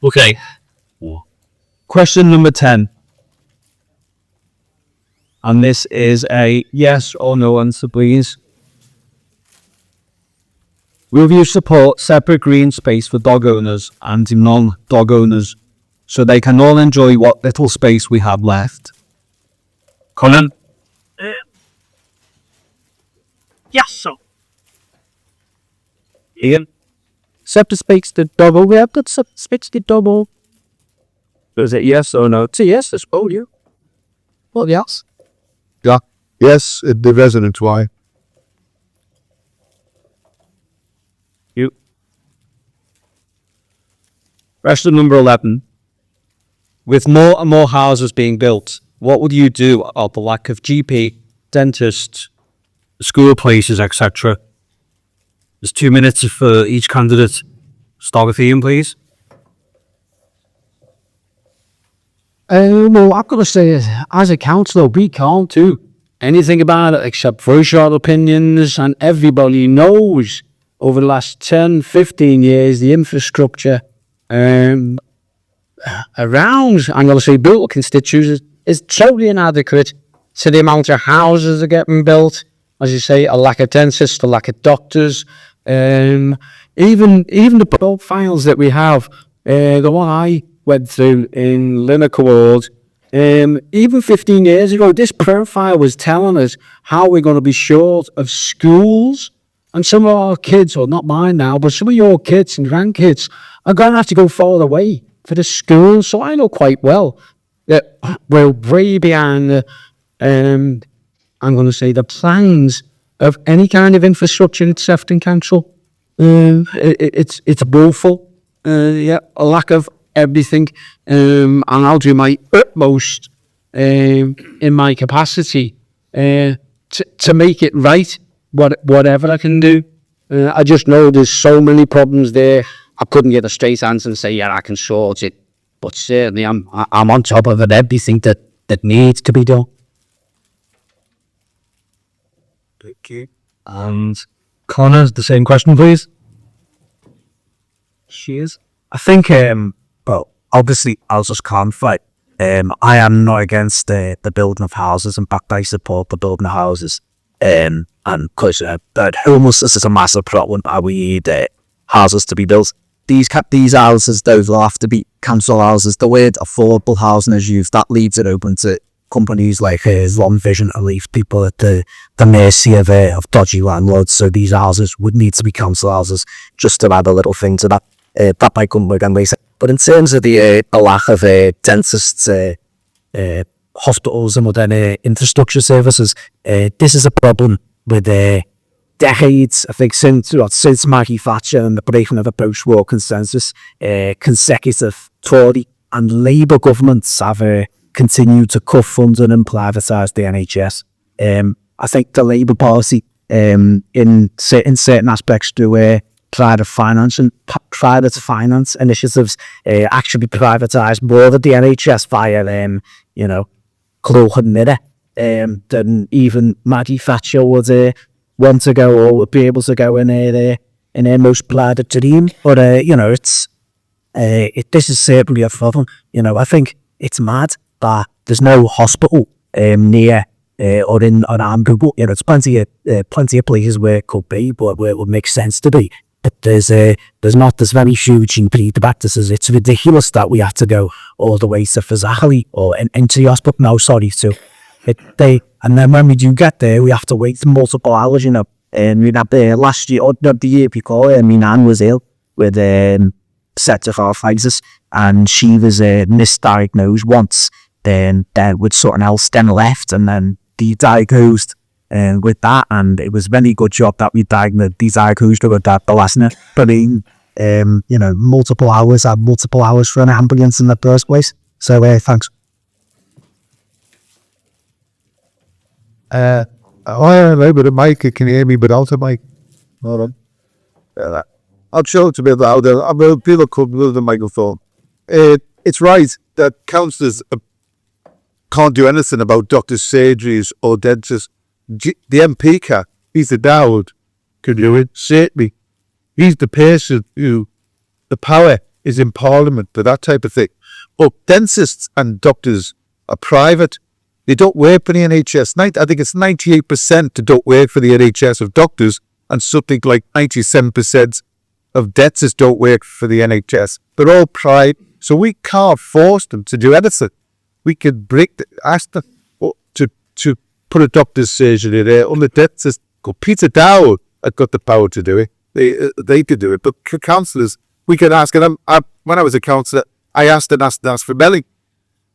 Okay. Question number 10. And this is a yes or no answer, please. Will you support separate green space for dog owners and non-dog owners so they can all enjoy what little space we have left? Conor? Yes, sir. Ian? Separate space to dog owner. We have got separate space to dog owner. Is it yes or no? It's a yes, I suppose you. What else? Yeah. Yes, the resident. Why? You. Question number 11. With more and more houses being built, what would you do about the lack of GP, dentists, school places, etc.? There's 2 minutes for each candidate. Start with Ian, please. Well, I've got to say, as a councillor, we can't do anything about it except voice our opinions, and everybody knows over the last 10, 15 years, the infrastructure around, I'm going to say, built constituencies is totally inadequate to the amount of houses that are getting built. As you say, a lack of dentists, a lack of doctors, even the profiles that we have, the one I went through in Litherland Ward, even 15 years ago, this profile was telling us how we're going to be short of schools, and some of our kids, or not mine now, but some of your kids and grandkids are going to have to go far away for the school. So I know quite well that we're way behind I'm going to say the plans of any kind of infrastructure in Sefton Council. It's woeful. A lack of everything. And I'll do my utmost in my capacity to make it right, whatever I can do. I just know there's so many problems there. I couldn't get a straight answer and say, yeah, I can sort it. But certainly I'm on top of it, everything that needs to be done. Thank you. And Conor, the same question, please. Cheers. I think, well, obviously, I'll just clarify. I am not against the building of houses. In fact, I support the building of houses. And because homelessness is a massive problem, we need houses to be built. These houses, those will have to be council houses. The word affordable housing is used. That leaves it open to companies like One Vision to leave people at the mercy of dodgy landlords. So these houses would need to be council houses, just to add a little thing to that. That might come again later. But in terms of the lack of dentists, hospitals and other infrastructure services, this is a problem with decades. I think since Maggie Thatcher and the breaking of the post-war consensus, consecutive Tory and Labour governments have continued to cut funding and privatise the NHS. I think the Labour policy in certain aspects through private finance initiatives actually privatised more of the NHS via cloak and mirror than even Maggie Thatcher would want to go or would be able to go in her most private dream. But this is certainly a problem. I think it's mad that there's no hospital near or in around Google. It's plenty of places where it could be, but where it would make sense to be. But there's not this very huge GP practices. It's ridiculous that we have to go all the way to Fazakerley or into the hospital. No, sorry, and then when we do get there, we have to wait multiple hours. And we had last year or the year before, my nan was ill with septic arthritis, and she was misdiagnosed once. Then with something else, then left, and then de-diagnosed with that. And it was a very good job that we de-diagnosed her with that the last night. But multiple hours for an ambulance in the first place. So thanks. I don't know, but a mic, you can hear me without a mic. Hold on. I'll show it a bit louder. People could with the microphone. It's right that councillors can't do anything about doctors' surgeries or dentists. The MP can. He's the Dowd. Can do it. Certainly. He's the person who the power is in Parliament for that type of thing. But dentists and doctors are private. They don't work for the NHS. I think it's 98% that don't work for the NHS of doctors, and something like 97% of dentists don't work for the NHS. They're all private, so we can't force them to do anything. We can ask them to put a doctor's surgery there. On the dentist, Peter Dow had got the power to do it. They could do it, but councillors, we can ask. And when I was a councillor, I asked for Melling,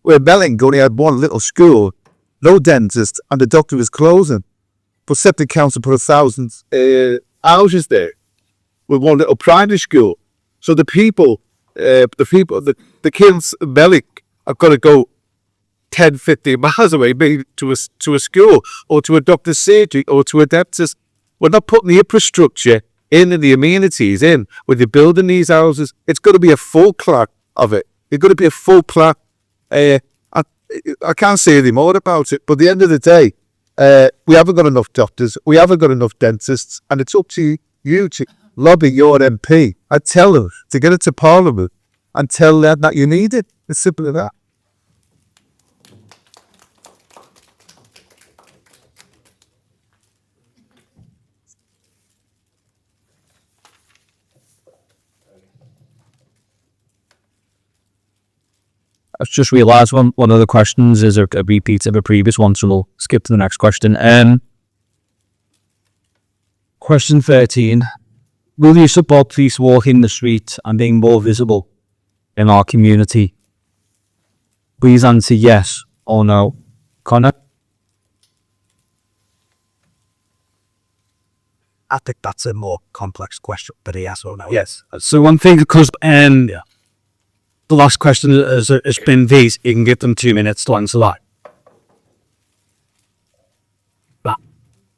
where Melling only had one little school, no dentist, and the doctor was closing. But Septic Council put 1,000 houses there with one little primary school. So the kids in Melling have got to go 10, 15 miles away, maybe to a school or to a doctor's surgery or to a dentist. We're not putting the infrastructure in and the amenities in when you're building these houses. It's going to be a full plan of it. It's going to be a full plan. I can't say any more about it, but at the end of the day, we haven't got enough doctors, we haven't got enough dentists, and it's up to you to lobby your MP and tell them to get it to Parliament and tell them that you need it. It's simple as that. I've just realised one of the questions is a repeat of a previous one, so we'll skip to the next question. Question 13. Will you support police walking the street and being more visible in our community? Please answer yes or no. Conor? I think that's a more complex question, but a yes or no. Yes. So one thing, because the last question has been these, you can give them 2 minutes to answer that. But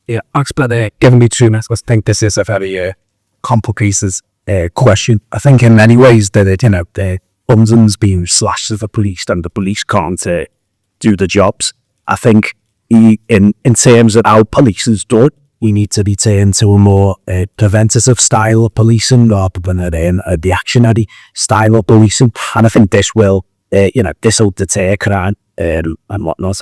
yeah, thanks for giving me 2 minutes. I think this is a very complicated question. I think in many ways that the funding's being slashed to the police and the police can't do the jobs. I think in terms of how police is done, we need to be turned to a more preventative style of policing rather than a reactionary style of policing. And I think this will deter crime and whatnot.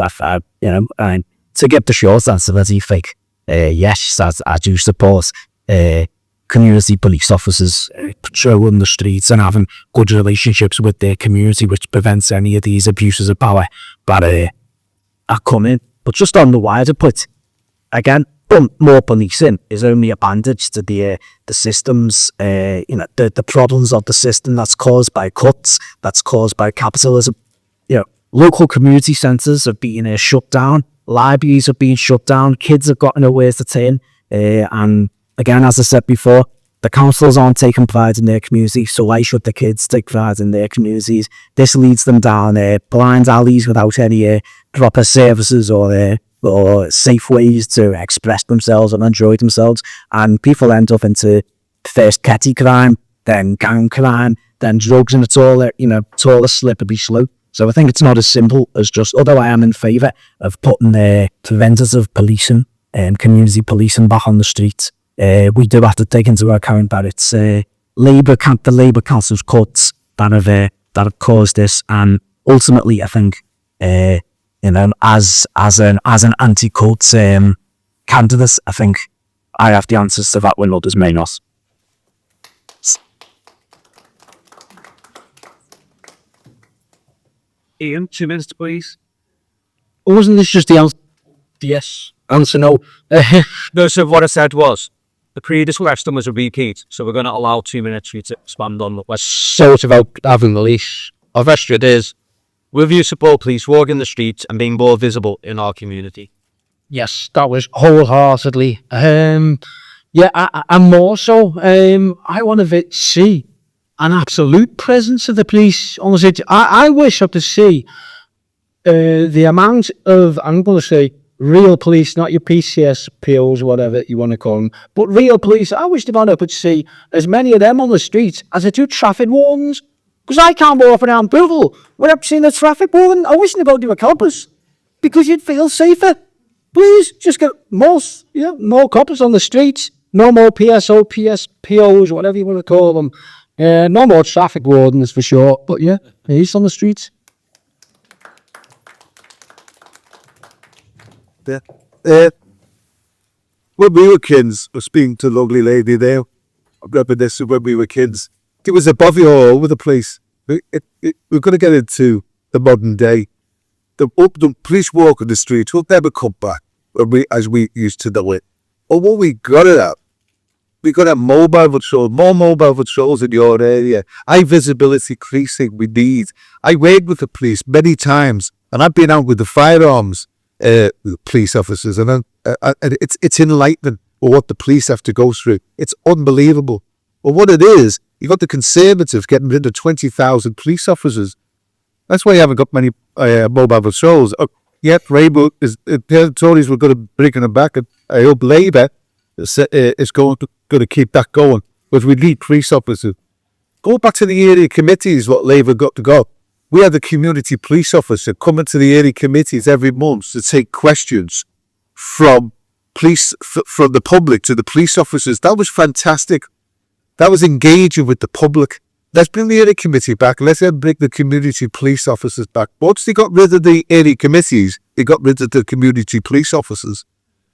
And to give the short answer, as you think, yes, I do support community police officers patrolling the streets and having good relationships with their community, which prevents any of these abuses of power that are coming. But just on the wider point, again, more policing is only a bandage to the systems, the problems of the system that's caused by cuts, that's caused by capitalism. Local community centres have been shut down, libraries have been shut down, kids have got nowhere to turn, and again, as I said before, the councils aren't taking pride in their community, so why should the kids take pride in their communities? This leads them down blind alleys without any proper services or safe ways to express themselves and enjoy themselves, and people end up into first petty crime, then gang crime, then drugs, and it's all a slippery slope. So I think it's not as simple as just, although I am in favour of putting preventative policing and community policing back on the streets, we do have to take into account that it's the Labour Council's cuts that have caused this, and ultimately I think as an anti-cult candidate, I think I have the answers to that when others may not. Ian, 2 minutes, please. Wasn't this just the answer? Yes. Answer no. No, so what I said was, the previous question was a repeat, so we're going to allow 2 minutes for you to expand on the question. So it's about having the leash. Our question is, will you support police walking the streets and being more visible in our community? Yes, that was wholeheartedly. And more so, I want to see an absolute presence of the police on the city. I wish I could see the amount of, I'm going to say, real police, not your PCS, POs, whatever you want to call them, but real police. I wish I could see as many of them on the streets as I do traffic wardens. Because I can't walk around Bristol without seeing a traffic warden. I wish they'd do a coppers, because you'd feel safer. Please, just get more coppers on the streets. No more PSO, POs, whatever you want to call them. No more traffic wardens for sure, but yeah, he's on the streets. Yeah. When we were kids, I was speaking to a lovely lady there. I'm reminiscing when we were kids. It was a bothy all over the place. We're going to get into the modern day. The police walk on the streets will never come back as we used to know it. Or what we got it at, we got a mobile patrol, more mobile patrols in your area. High visibility policing we need. I worked with the police many times, and I've been out with the firearms police officers, and it's enlightening what the police have to go through. It's unbelievable. Well, what it is, you got the Conservatives getting rid of 20,000 police officers. That's why you haven't got many mobile patrols. Yet Labour the Tories were going to bring them back, and I hope Labour is going to keep that going. But we need police officers. Go back to the area committees. What Labour got to go. We had the community police officer coming to the area committees every month to take questions from the public to the police officers. That was fantastic. That was engaging with the public. Let's bring the area committee back. Let's bring the community police officers back. Once they got rid of the area committees, they got rid of the community police officers.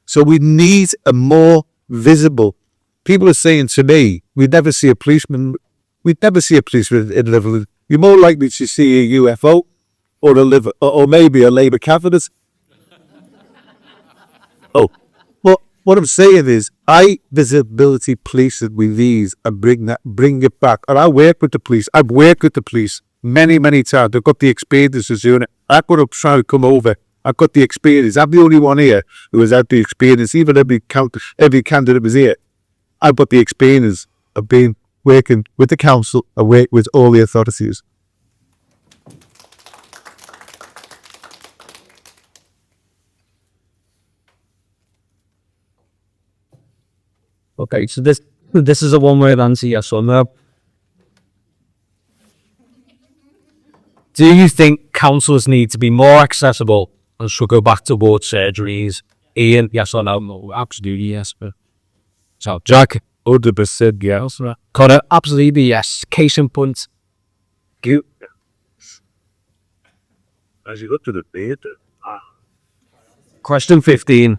So we need a more visible. People are saying to me, we'd never see a policeman. We'd never see a policeman in Litherland. You're more likely to see a UFO or maybe a Labour cabinet. Oh, well, what I'm saying is, high visibility policing with these and bring it back. And I work with the police. I've worked with the police many times. I've got the experience of doing it. I'm going to try to come over. I've got the experience. I'm the only one here who has had the experience. Even every candidate was here. I've got the experience of being working with the council and work with all the authorities. Okay, so this is a one-word answer, yes or no. Do you think councils need to be more accessible and should go back towards surgeries? Ian, yes or no? No, absolutely yes. So, Jack, 100% yes. Conor, Absolutely yes. Case in point. you. As you got to the bed. Question 15.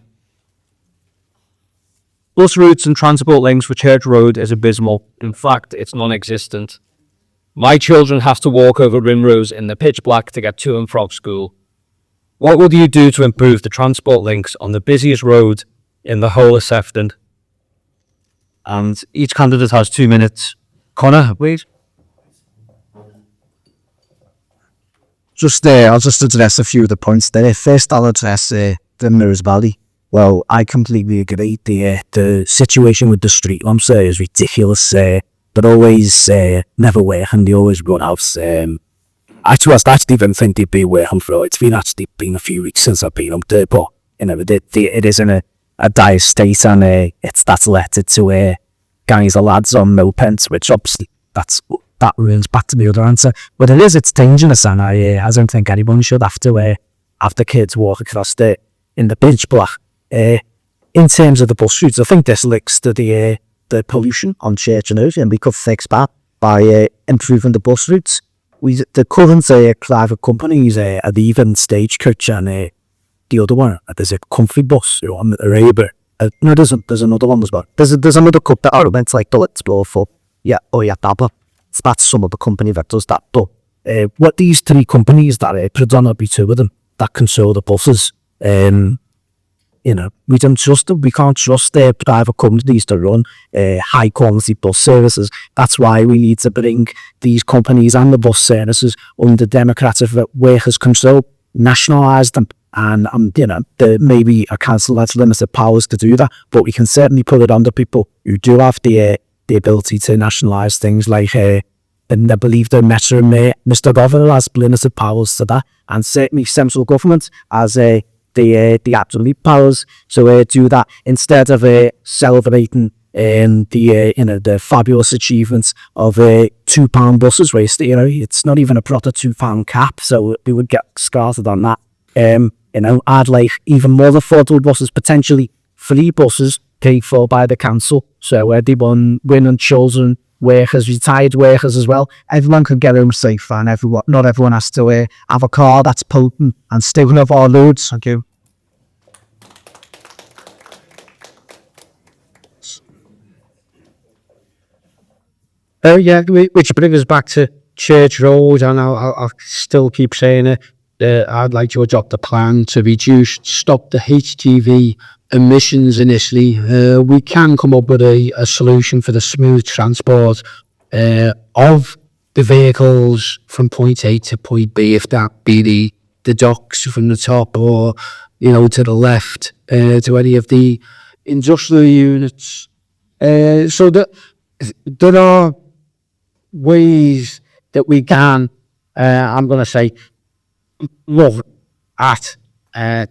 Bus routes and transport links for Church Road is abysmal. In fact, it's non-existent. My children have to walk over Rimrose in the pitch black to get to and from school. What will you do to improve the transport links on the busiest road in the whole of Sefton? And each candidate has 2 minutes. Conor, please. I'll just address a few of the points there. First, I'll address the Mirrors Valley. Well, I completely agree. The situation with the street lamps is ridiculous. They're always never working. They always run out. I don't even think they'd be working for it. It's been a few weeks since I've been up there, but you know, it is in a dire state, and that's led to gangs of lads on mopeds, which obviously that runs back to the other answer. But it's dangerous, and I don't think anyone should have to have the kids walk across in the pitch black. In terms of the bus routes, I think this links to the pollution on Church Road, and we could fix that by improving the bus routes. The current private companies are the even Stagecoach, and the other one, there's a Comfy bus, on the Raber. No, there's another one as well. There's another couple that are events like the Explore for, Dabba. That's some of the company that does that. But what these three companies that are predominantly two of them that control the buses, we don't trust them. We can't trust their private companies to run high quality bus services. That's why we need to bring these companies and the bus services under democratic workers' control, nationalise them, and maybe a council has limited powers to do that, but we can certainly put it on the people who do have the ability to nationalise things, like and I believe the Metro Mayor, Mr. Governor, has limited powers to that, and certainly central government has the absolute powers to do that, instead of celebrating the fabulous achievements of £2 buses, where it's not even a proper £2 cap, so we would get started on that. I'd like even more affordable buses, potentially free buses paid for by the council, so everyone, women, children, workers, retired workers as well. Everyone can get home safe, and not everyone has to have a car that's potent and stay one of our loads. Thank you. Yeah, which brings us back to Church Road, and I'll still keep saying it. I'd like to adopt a plan to stop the HGV emissions initially. We can come up with a solution for the smooth transport of the vehicles from point A to point B, if that be the docks from the top or, to the left, to any of the industrial units. So that there are ways that we can, I'm going to say, look at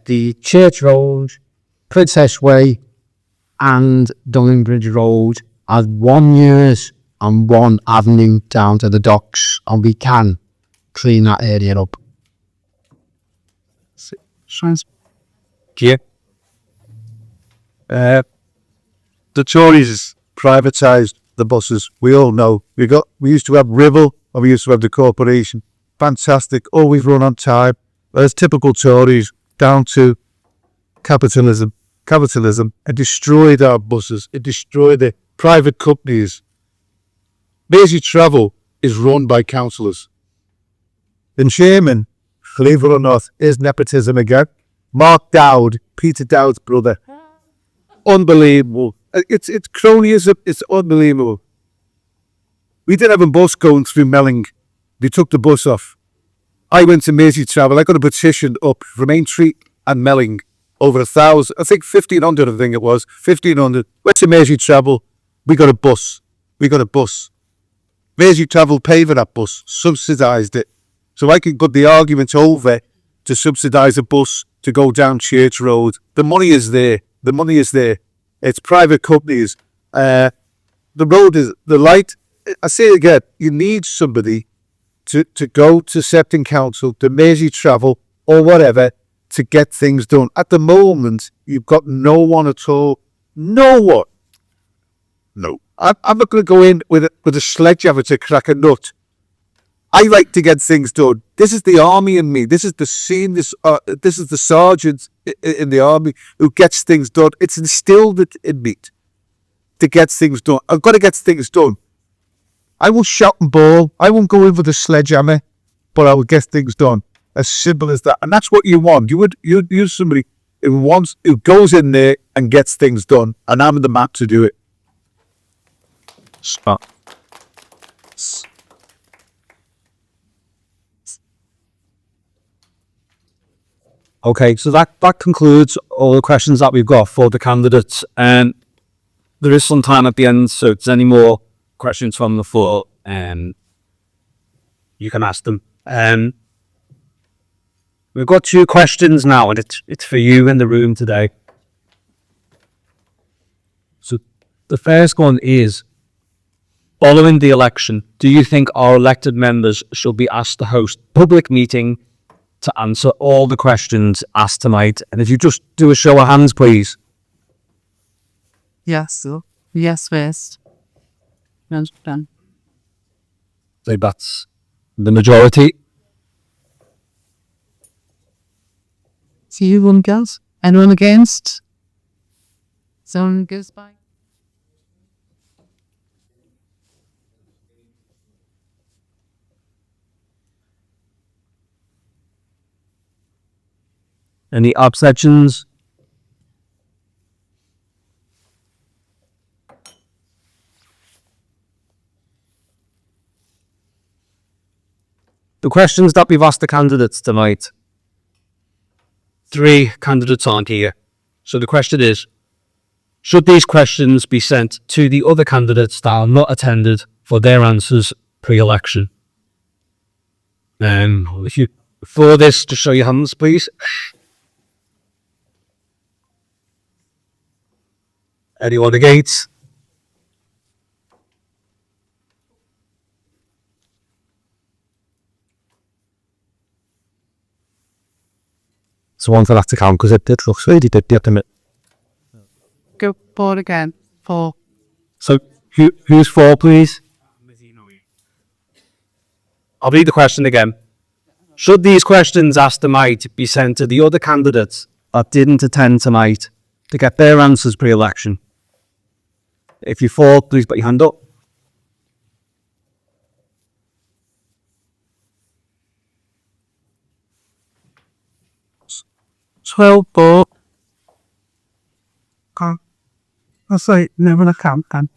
the Church Road, Princess Way and Dunningbridge Road as one unit and one avenue down to the docks, and we can clean that area up. Yeah. The Tories privatised the buses. We all know. We used to have Ribble, and we used to have the corporation. Fantastic, always run on time. As typical Tories, down to capitalism, and destroyed our buses. It destroyed the private companies. Mersey Travel is run by councillors. And chairman, believe it or not, is nepotism again. Mark Dowd, Peter Dowd's brother. Unbelievable. It's cronyism. It's unbelievable. We didn't have a bus going through Melling. They took the bus off. I went to Mersey Travel. I got a petition up from Aintree and Melling. Over 1,000, I think 1,500, I think it was. 1,500. Went to Mersey Travel. We got a bus. Mersey Travel paid for that bus, subsidised it. So I could put the argument over to subsidise a bus to go down Church Road. The money is there. It's private companies. The road is the light. I say it again, you need somebody to go to Septon Council, to Mersey Travel or whatever to get things done. At the moment, you've got no one at all. No one. No. I'm not going to go in with a sledgehammer to crack a nut. I like to get things done. This is the army in me. This is the scene. This is the sergeant in the army who gets things done. It's instilled in me to get things done. I've got to get things done. I will shout and bawl. I won't go in with a sledgehammer, but I will get things done. As simple as that. And that's what you want. You're somebody who goes in there and gets things done. And I'm the man to do it. Spot. Okay, so that concludes all the questions that we've got for the candidates. And there is some time at the end, so if there's any more questions from the floor, you can ask them. We've got 2 questions now, and it's for you in the room today. So the first one is, following the election, do you think our elected members should be asked to host a public meeting to answer all the questions asked tonight? And if you just do a show of hands, please. Yes, first. Done. So that's the majority. See you, one girls. Anyone against? Someone goes by. Any abstentions? The questions that we've asked the candidates tonight, 3 candidates aren't here. So the question is, should these questions be sent to the other candidates that are not attended for their answers pre-election? If you, for this, just show your hands, please. Anyone against? So one for that to count, because it looks really did the ultimate. Go forward again. 4. So who's for, please? I'll read the question again. Should these questions asked tonight be sent to the other candidates that didn't attend tonight to get their answers pre-election? If you fall, please put your hand up. 12 for. I say never account then.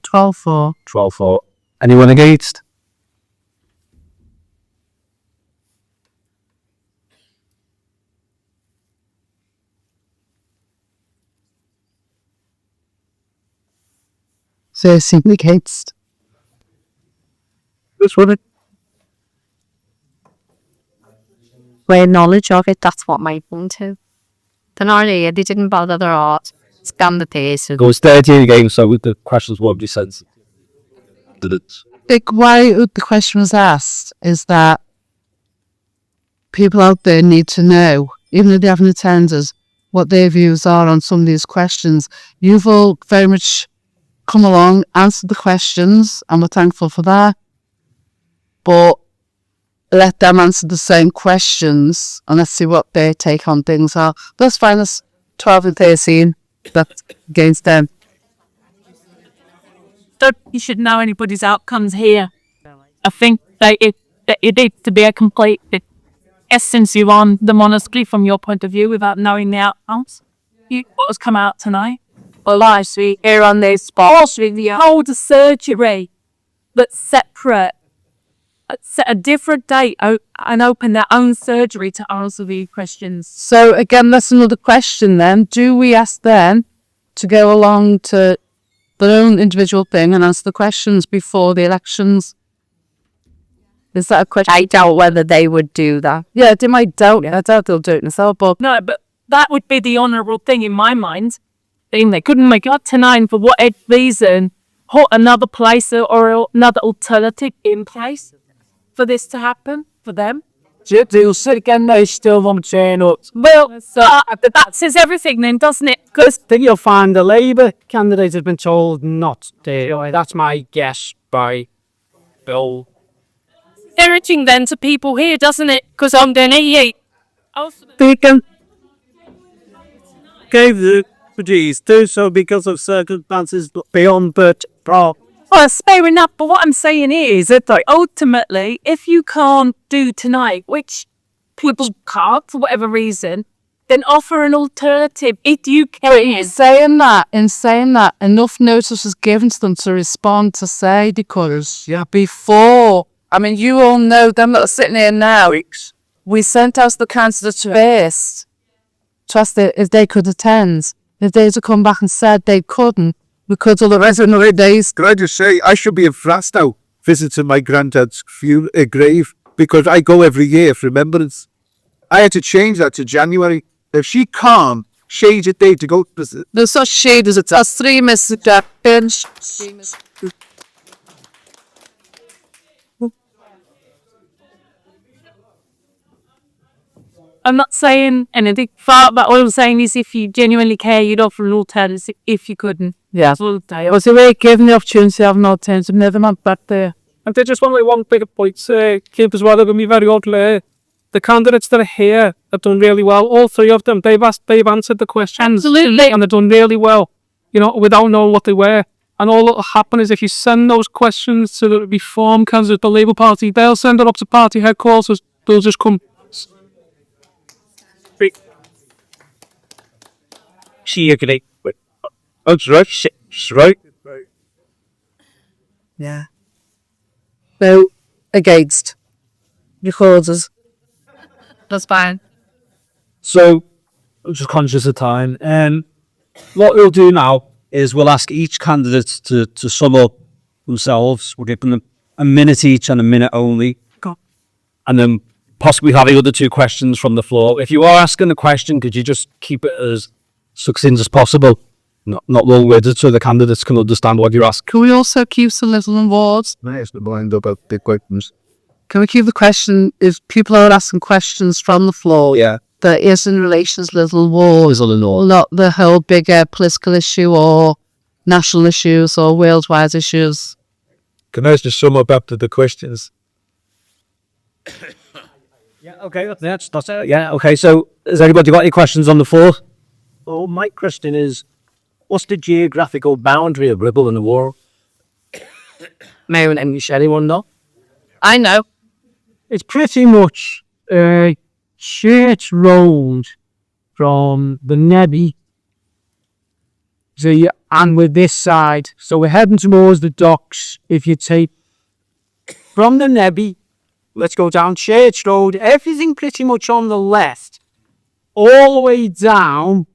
12 for. 12 for. Anyone against? So against. This one. Where knowledge of it, that's what my point is. They're not here, they didn't bother their art. Scan the pace. It was 13 again, so the questions won't be sent. Like, why the question was asked is that people out there need to know, even if they haven't attended, what their views are on some of these questions. You've all very much come along, answered the questions, and we're thankful for that. But let them answer the same questions, and let's see what their take on things are. That's fine, that's 12 and 13. That's against them. Don't you should know anybody's outcomes here. I think that it needs to be a complete essence you on them honestly from your point of view without knowing the outcomes. What has come out tonight? Well, last week here on this spot, you hold a surgery that's separate. Set a different date and open their own surgery to answer these questions. So again, that's another question then. Do we ask them to go along to their own individual thing and answer the questions before the elections? Is that a question? I doubt whether they would do that. Yeah, they might doubt it. I doubt they'll do it themselves, but No, but that would be the honourable thing in my mind. Then they couldn't make up tonight for what reason, put another place or another alternative in place for this to happen for them. They'll sit again, they still won't turn up. Well, that says everything then, doesn't it? Because Think you'll find the Labour candidate has been told not to. That's my guess by Bill. encouraging then to people here, doesn't it? Because I'm going to eat. Deacon gave the refugees do so because of circumstances beyond but Well, it's fair enough, but what I'm saying is that like, ultimately, if you can't do tonight, which people can't for whatever reason, then offer an alternative if you can. in saying that, enough notice was given to them to respond to say, because before, I mean, you all know them that are sitting here now, we sent out the candidates first to ask if they could attend. If they had to come back and said they couldn't, because of the rest of the days. Can I just say, I should be in France now, visiting my granddad's grave, because I go every year for remembrance. I had to change that to January. If she can't change a date to go to visit. There's such shade as it's a 3 Mr. Jackpins. I'm not saying anything far, but all I'm saying is if you genuinely care, you'd offer an alternative if you couldn't. Yeah. So, Was the way given the opportunity to have an alternative, never mind back there. and they just want to make one bigger point to keep as well. They're going to be very ugly. The candidates that are here have done really well. All three of them, they've answered the questions. Absolutely. And they've done really well, you know, without knowing what they were. And all that will happen is if you send those questions to the Reform candidate, the Labour Party, they'll send it up to party headquarters. They'll just come. She agree. That's right. She's right. Yeah. No, against. Recorders. That's fine. So, I'm just conscious of time. What we'll do now is we'll ask each candidate to sum up themselves. We'll give them a minute each and a minute only. And then possibly have the other two questions from the floor. If you are asking a question, could you just keep it as succinct as possible? Not long-winded so the candidates can understand what you're asking. Can we also keep some Litherland Wards? Nice to mind about the questions. Can we keep the question, if people are asking questions from the floor, Yeah. that is in relation to Litherland Wards, not the whole bigger political issue or national issues or worldwide issues? Can I just sum up after the questions? Yeah, okay, that's it. Yeah, okay, so has anybody got any questions on the floor? Oh, my question is, what's the geographical boundary of Litherland Ward? Anyone know? I know. It's pretty much Church Road from the Nebby. And with this side. So we're heading towards the docks. If you take from the Nebby, let's go down Church Road, everything pretty much on the left, all the way down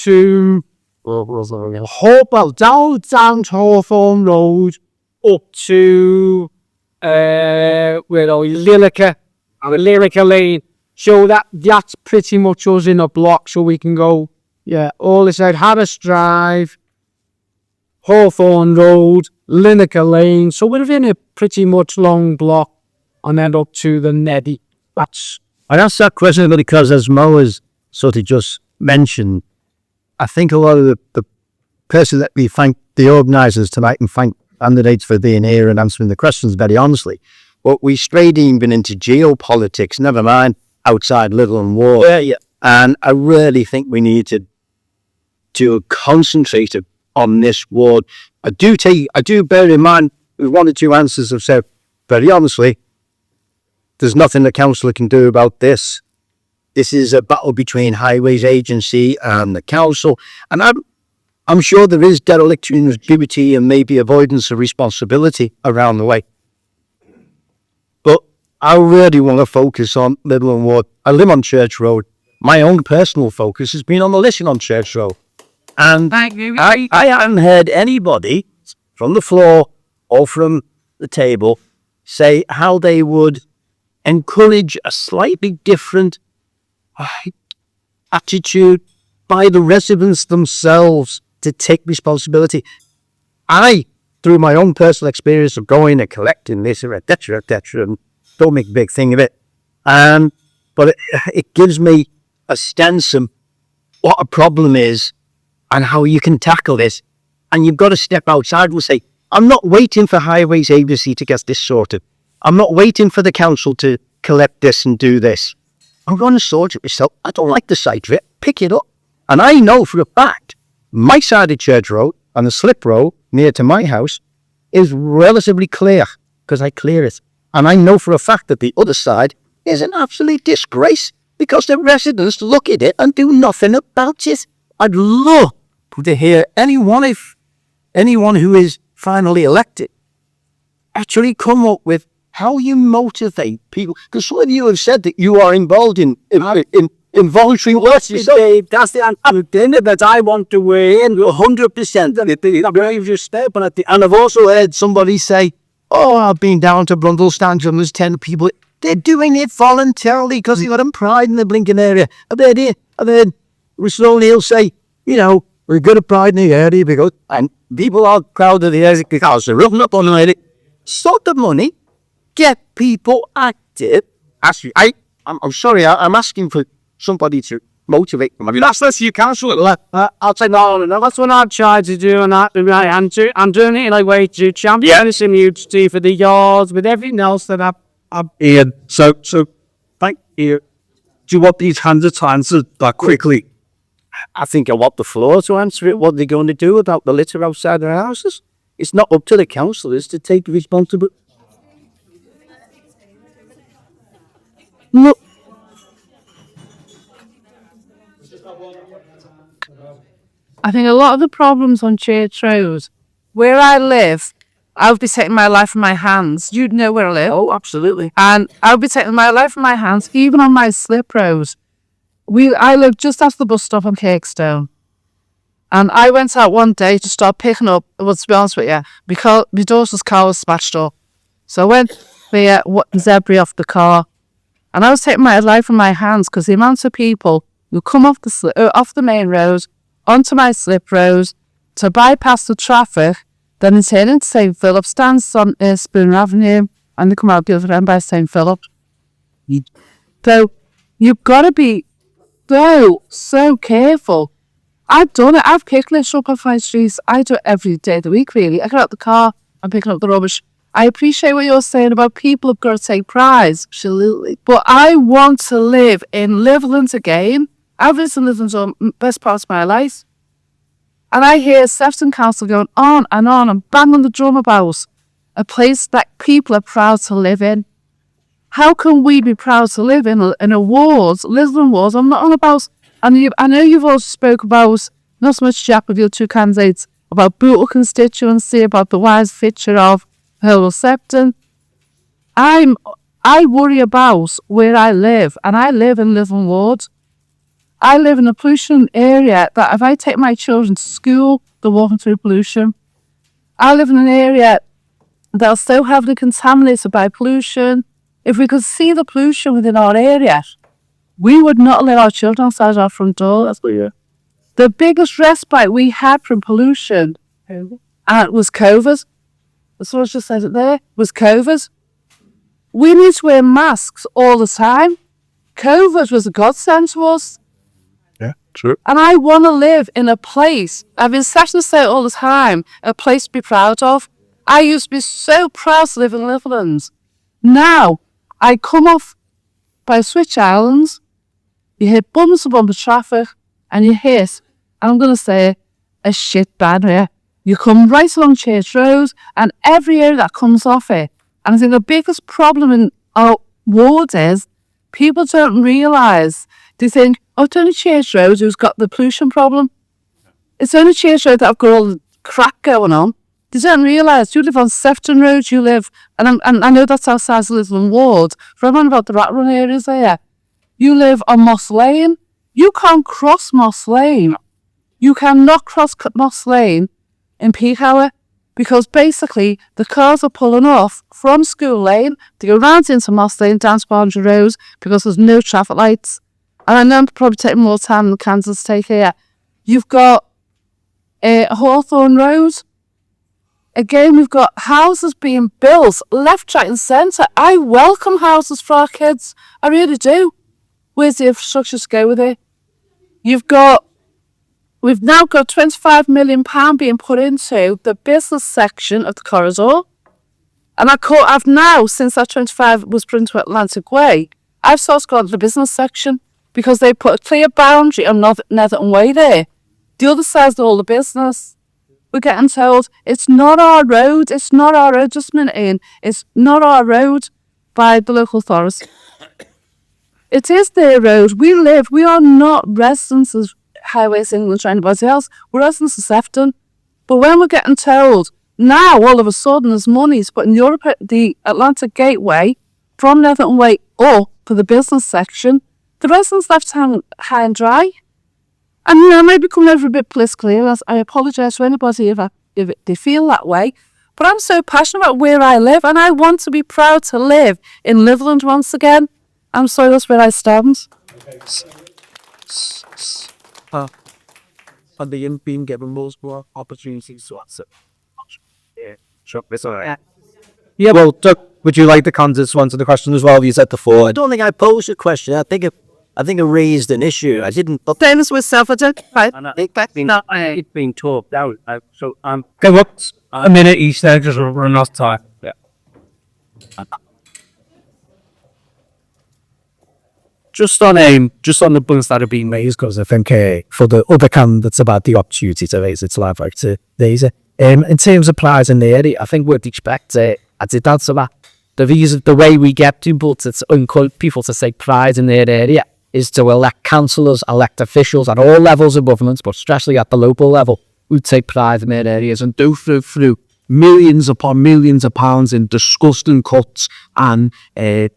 to down to Hawthorne Road, up to Lyrica Lane. So that's pretty much us in a block, so we can go, all this out Harris Drive, Hawthorne Road, Lyrica Lane. So we're in a pretty much long block, and then up to the Neddy. I asked that question because, as Mo has sort of just mentioned, I think a lot of the person that we thank the organisers tonight and thank candidates for being here and answering the questions very honestly. But we strayed even into geopolitics, never mind outside Litherland Ward. Yeah. And I really think we need to concentrate on this ward. I do bear in mind with one or two answers have said, very honestly, there's nothing the councillor can do about this. This is a battle between Highways Agency and the council. And I'm sure there is dereliction in duty and maybe avoidance of responsibility around the way. But I really want to focus on Litherland Ward. I live on Church Road. My own personal focus has been on the listen on Church Road. And I haven't heard anybody from the floor or from the table say how they would encourage a slightly different attitude by the residents themselves to take responsibility. I, through my own personal experience of going and collecting this, etc., and don't make a big thing of it, but it gives me a sense of what a problem is and how you can tackle this. And you've got to step outside and say, I'm not waiting for Highways Agency to get this sorted. I'm not waiting for the council to collect this and do this. I'm going to sort it myself. I don't like the sight of it. Pick it up. And I know for a fact, my side of Church Road and the slip road near to my house is relatively clear because I clear it. And I know for a fact that the other side is an absolute disgrace because the residents look at it and do nothing about it. I'd love to hear anyone who is finally elected actually come up with how you motivate people. Because some of you have said that you are involved in involuntary work. Dave, that's the answer that I want to weigh in 100%. And I've also heard somebody say, oh, I've been down to Brundlestange and there's 10 people. They're doing it voluntarily because they've got them pride in the blinking area. I've heard Richard O'Neill say, we're good at pride in the area because, and people are proud of the area because they're running up on the area. Sort the money, get people active. Actually, I'm sorry, I'm asking for somebody to motivate them. I mean, that's your council. I'll say no. That's what I've tried to do, and I'm doing it in a way to champion this immunity for the yards with everything else that I've. Ian, so thank you. Do you want these hands to answer that quickly? I think I want the floor to answer it. What are they going to do about the litter outside their houses? It's not up to the councillors to take responsibility. Look. I think a lot of the problems on Church Road, where I live, I would be taking my life in my hands. You'd know where I live. Oh, absolutely. And I would be taking my life in my hands, even on my slip road. I live just after the bus stop on Cakestone. And I went out one day to start picking up, well, to be honest with you, because my daughter's car was smashed up. So I went there, zebra off the car. And I was taking my life in my hands because the amount of people who come off the main road onto my slip road to bypass the traffic, then they turn into St. Philip, stands on Spooner Avenue, and they come out the other end by St. Philip. So you've got to be so careful. I've done it. I've kicked lifts up on 5 streets. I do it every day of the week, really. I get out the car, I'm picking up the rubbish. I appreciate what you're saying about people have got to take prize. Absolutely. But I want to live in Litherland again. I've lived in Litherland for the best part of my life. And I hear Sefton Council going on and banging the drum about a place that people are proud to live in. How can we be proud to live in a ward, Litherland Ward? I'm not on about, and I know you've also spoke about, not so much Jack with your two candidates, about Bootle constituency, about the wise feature of Hurl Sefton. I worry about where I live, and I live in Litherland Ward. I live in a pollution area that if I take my children to school, they're walking through pollution. I live in an area that's so heavily contaminated by pollution. If we could see the pollution within our area, we would not let our children outside our front door. That's what you're. The biggest respite we had from pollution was COVID. Someone just said it there, was COVID. We need to wear masks all the time. COVID was a godsend to us. Yeah, true. And I want to live in a place, I've been starting to say it all the time, a place to be proud of. I used to be so proud to live in Litherland. Now, I come off by Switch Islands, you hit bumper to bumper traffic, and you hit, I'm going to say, a shit barrier. You come right along Church Road, and every area that comes off it. And I think the biggest problem in our ward is people don't realise. They think, oh, it's only Church Road who's got the pollution problem. It's only Church Road that I've got all the crack going on. They don't realise you live on Sefton Road, you live, and I know that's outside the Litherland Ward, but I'm on about the Rat Run areas there. You live on Moss Lane. You can't cross Moss Lane. You cannot cross Moss Lane in peak hour because basically the cars are pulling off from School Lane to go round into Moss Lane, down to Boundary Road because there's no traffic lights. And I know I'm probably taking more time than the candidates take here. You've got Hawthorne Road. Again, we've got houses being built left, right and centre. I welcome houses for our kids. I really do. Where's the infrastructure to go with it? We've now got £25 million being put into the business section of the corridor. And I've now, since that 25 was put into Atlantic Way, I've sort of got the business section because they put a clear boundary on Netherton Way there. The other side's all the business. We're getting told it's not our road, just a minute in, it's not our road by the local authority. It is their road. We are not residents of Highways England or anybody else. We're residents of Sefton. But when we're getting told, now all of a sudden there's money to put in the Atlantic Gateway from Netherton Way up for the business section, the residents left high and dry. And I might be coming over a bit politically, I apologise to anybody if they feel that way. But I'm so passionate about where I live and I want to be proud to live in Litherland once again. I'm sorry, that's where I stand. Are they being given those more opportunities to answer? Yeah, sure, that's all right. Yeah, well, Doug, would you like the candidates to answer the question as well? You said before. I don't think I posed a question. I think it raised an issue. I didn't. Dennis was self-identified. It's been talked out. So I'm. Okay, what? A minute each then, because we're running out of time. Yeah. Just on the points that have been raised, because I think for the other candidates about the opportunity to raise it, I'd like to raise it. In terms of prize in the area, I think we'd expect I did answer that. The way we get people to take pride in their area is to elect councillors, elect officials at all levels of government, but especially at the local level, who take pride in their areas and do through millions upon millions of pounds in disgusting cuts and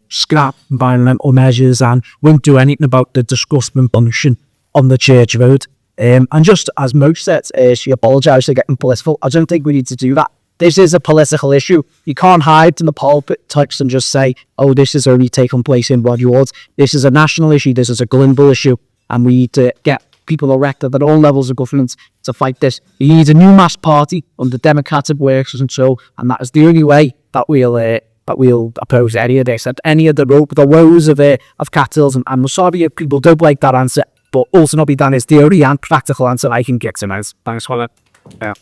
scrap environmental measures and won't do anything about the disgusting pollution on the Church Road. And just as Mo said, she apologised for getting political. I don't think we need to do that. This is a political issue. You can't hide in the pulpit text and just say, oh, this is only taking place in Roddy Wards. This is a national issue. This is a global issue. And we need to get people elected at all levels of government to fight this. You need a new mass party under democratic works and so, and that is the only way that we'll oppose any of this. And any of the woes of cattles. And I'm sorry if people don't like that answer, but ultimately that is the only and practical answer I can get tonight. Thanks for that. Yeah.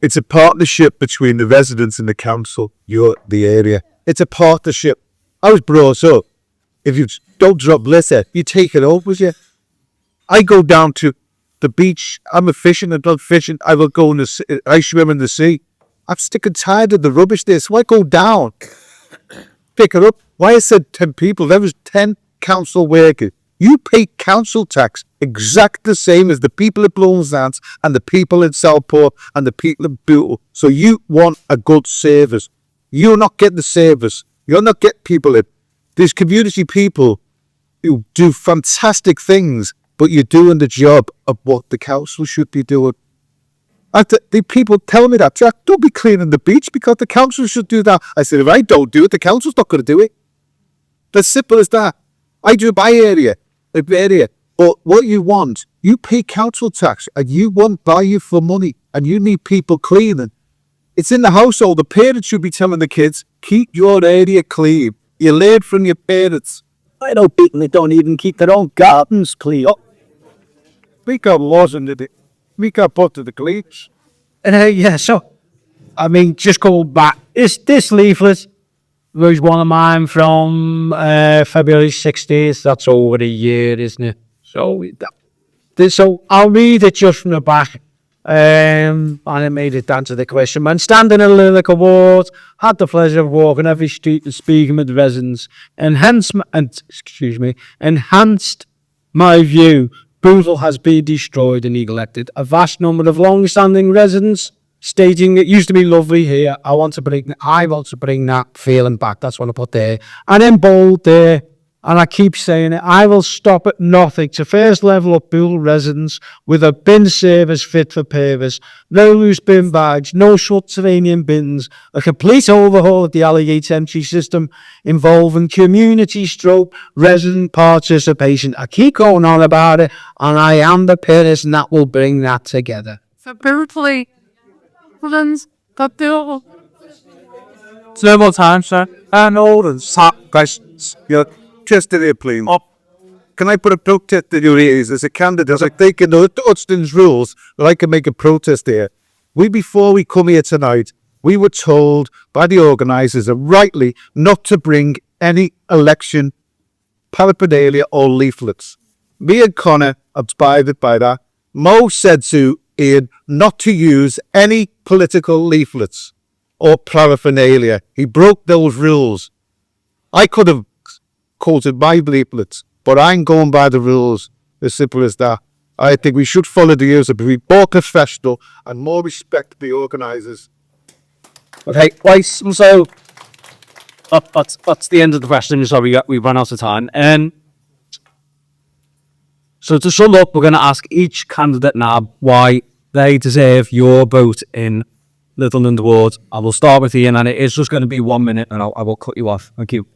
It's a partnership between the residents and the council, the area. It's a partnership. I was brought up, if you don't drop litter, you take it up with you. I go down to the beach. I'm a fishing, I love fishing. I will go in I swim in the sea. I'm sick and tired of the rubbish there, so I go down, pick it up. Why I said 10 people? There was 10 council workers. You pay council tax exactly the same as the people at Blomsdance and the people in Southport and the people in Bootle. So you want a good service. You're not getting the service. You're not getting people in. There's community people who do fantastic things, but you're doing the job of what the council should be doing. The people tell me that, Jack, don't be cleaning the beach because the council should do that. I said, if I don't do it, the council's not going to do it. As simple as that. I do my area. But what you want, you pay council tax and you want value for money and you need people cleaning. It's in the household. The parents should be telling the kids, keep your area clean. You learn from your parents. I know people that don't even keep their own gardens clean. Oh, We got laws in it. We got put to the cleats. Yeah, so, I mean, just going back, this leaflet was one of mine from February 16th. That's over a year, isn't it? So I'll read it just from the back. And it made it down to the question. Man, standing in Litherland Ward, had the pleasure of walking every street and speaking with residents. Enhanced my view. Bootle has been destroyed and neglected. A vast number of long-standing residents stating it used to be lovely here. I want to bring that feeling back. That's what I put there. And in bold there, and I keep saying it, I will stop at nothing to first level up Bootle residents with a bin service fit for purpose, no loose bin bags, no subterranean bins, a complete overhaul of the alley entry system involving community stroke resident participation. I keep going on about it, and I am the person that will bring that together. So brutally, that do. It's no more time, sir. And all the questions. Just in airplane. Can I put a protest in your ears as a candidate? Like they can know Hustings rules, but I can make a protest here. Before we come here tonight, we were told by the organisers, and rightly, not to bring any election paraphernalia or leaflets. Me and Conor abided by that. Mo said to Ian not to use any political leaflets or paraphernalia. He broke those rules. I could have quoted my leaflets, but I'm going by the rules. As simple as that. I think we should follow the rules and be more professional and more respect to the organisers. okay. Right, so that's the end of the questions. So we run out of time. So to sum up, we're going to ask each candidate now why they deserve your vote in Litherland Ward. I will start with Ian, and it is just going to be 1 minute, and I will cut you off. Thank you.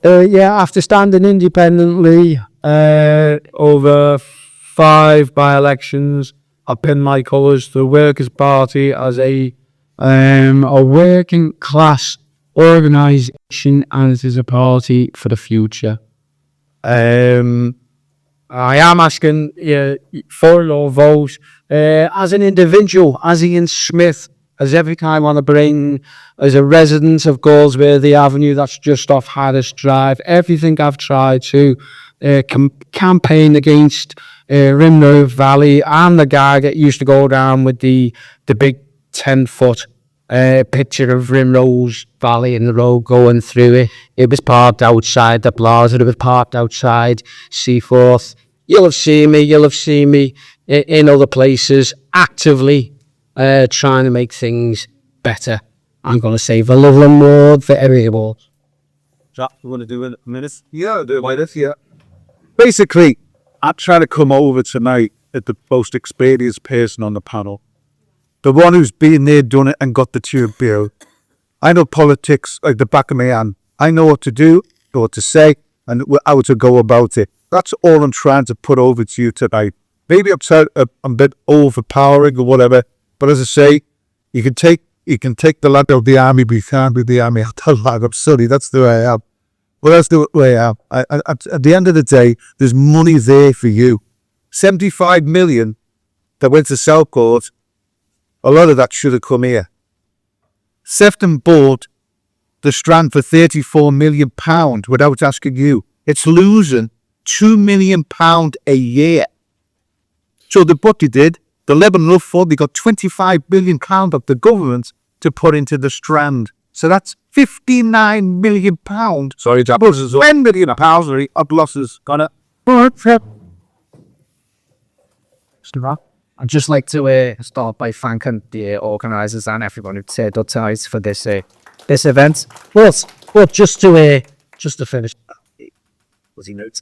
After standing independently over 5 by-elections, I pinned my colours to the Workers' Party as a working class organisation, and it is a party for the future. I am asking for your vote as an individual, as Ian Smith, as every time I want to bring, as a resident of Goldsworthy Avenue, that's just off Harris Drive, everything I've tried to campaign against Rimroad Valley. I'm the guy that used to go down with the big 10-foot picture of Rimrose Valley and the road going through it. It was parked outside the plaza, it was parked outside Seaforth. You'll have seen me in other places actively trying to make things better. I'm going to say the Litherland Ward for everyone. Jack, you want to do it in a minute? Yeah, I'll do it like this, yeah. Basically, I'm trying to come over tonight as the most experienced person on the panel. The one who's been there, done it, and got the tube bill. I know politics like the back of my hand. I know what to do, what to say, and how to go about it. That's all I'm trying to put over to you tonight. Maybe I'm a bit overpowering or whatever, but as I say, you can take the land of the army, but you can't be the army of the land. I'm sorry, that's the way I am. Well, that's the way I am. At the end of the day, there's money there for you. 75 million that went to Southport a lot of that should have come here. Sefton bought the Strand for £34 million without asking you. It's losing £2 million a year. So what they did, the Lebanon Fund, they got £25 million of the government to put into the Strand. So that's £59 million. Sorry, Jack. £10 million of losses. Conor. I'd just like to start by thanking the organisers and everyone who turned up tonight for this event. But just to finish, bloody notes.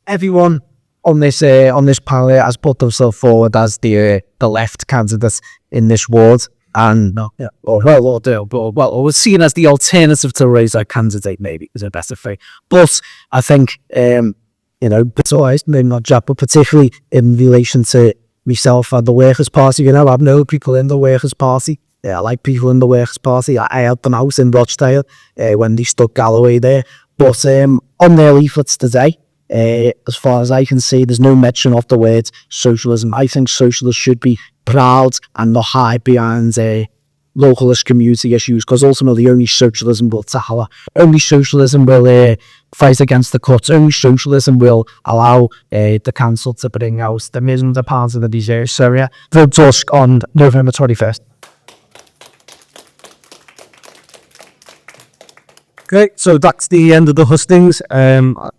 Everyone on this panel has put themselves forward as the left candidate in this ward, and was seen as the alternative to Razor candidate. Maybe is a better thing. But I think it's alright, maybe not Jack, but particularly in relation to myself and the Workers' Party. I've known people in the Workers' Party. I like people in the Workers' Party. I helped them out in Rochdale when they stuck Galloway there. But on their leaflets today, as far as I can see, there's no mention of the word socialism. I think socialists should be proud and not hide behind localist community issues, because ultimately only socialism will tackle it. Only socialism will fight against the cuts. Only socialism will allow the council to bring out the millions of pounds of the deserve. So yeah, vote Tusk on November 21st. Okay, so that's the end of the hustings. The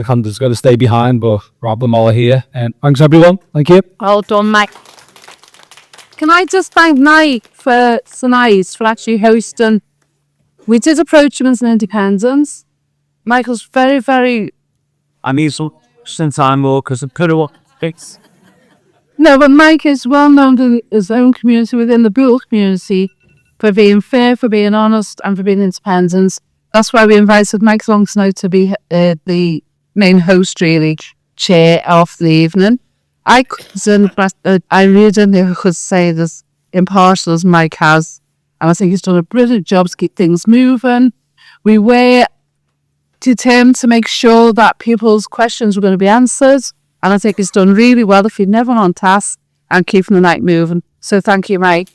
candidate's going to stay behind, but Rob them all are here. And thanks everyone. Thank you. Well done, Mike. Can I just thank Mike for tonight for actually hosting? We did approach him as an independent. Michael's very, very... I need some time more because I'm kind of fix. No, but Mike is well known to his own community, within the Bull community, for being fair, for being honest, and for being independent. That's why we invited Mike along tonight to be the main host, really, chair of the evening. I really could say this impartial as Mike has, and I think he's done a brilliant job to keep things moving. We were determined to make sure that people's questions were going to be answered, and I think he's done really well if he'd never on task and keeping the night moving. So thank you, Mike.